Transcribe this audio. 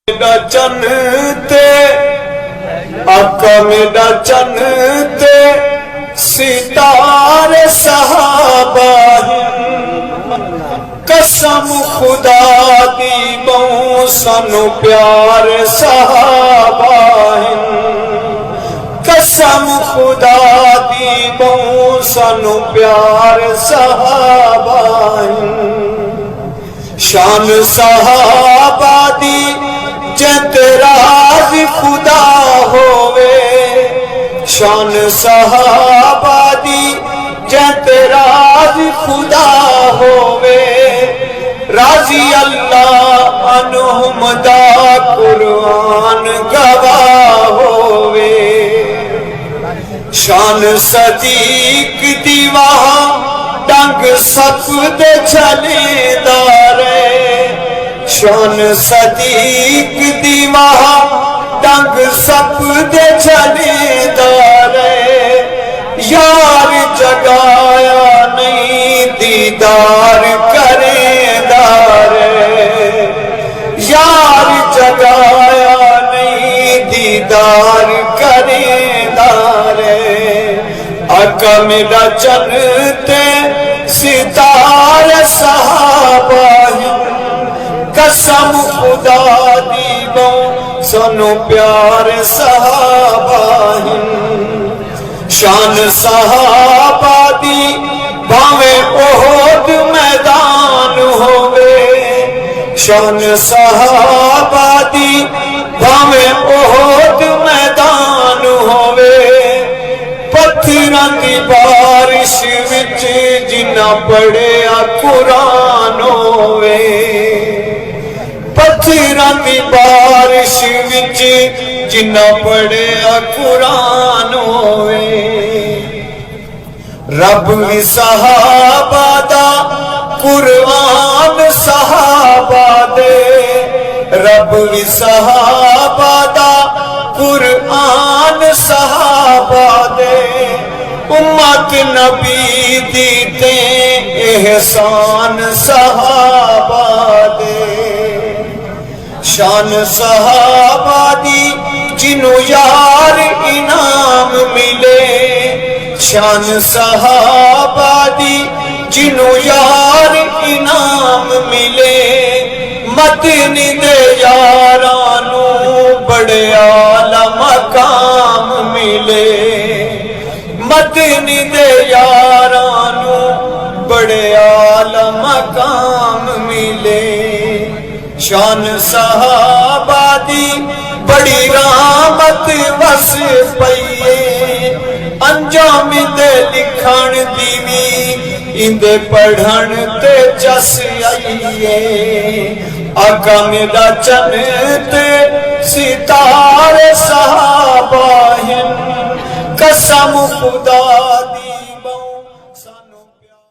मेरा चन ते आका मेरा चन ते सितारे सहाबा कसम खुदा दी बहु सानू प्यार सहाबा कसम खुदा दी बहु सानू प्यार सहाबा शान सहाबा दी जतराज खुदा होवे शान सहाबा दी जतराज खुदा होवे राजी अल्लाह अनुहुम दा कुरान गवाह होवे शान सदीक दी वहां डंग सप दे चलेदारे शान सदीक दी वहां डंग सप दे चलेदारे यार जगाया नहीं दीदार करेदारे यार जगाया नहीं दीदार करेदारे आका मेरा चन ते सितारे सहाबा कसम खुदा दी बहु सानू प्यार सहाबा शान सहाबा दी भावे ओहद मैदान होवे शान सहाबा दी भावे ओहद मैदान होवे पत्थरां दी बारिश विच जिन्ना पढ़िया कुरान होवे पत्थरां दी बारिश विच जिन्ना पढ़िया कुरान होवे रब भी सहाबा दा कुरान सहाबा दे रब भी सहाबा दा कुरान सहाबा दे उम्मत नबी दी ते एहसान सहाबा दे शान सहाबा दी जिन्नू यार इनाम मिले शान सहाबा दी जिन्नू यार इनाम मिले मदनी दे यारां नू बड़े आला मकाम मिले मदनी दे यारां नू बड़े आला मकाम मिले शान सहाबा दी बड़ी रहमत वस पईए अंजाम दे लिखण दी भी इंदे पढ़न ते जस आईए आका मेरा चन ते सितारे सहाबा कसम खुदा दी बहु सानू प्यार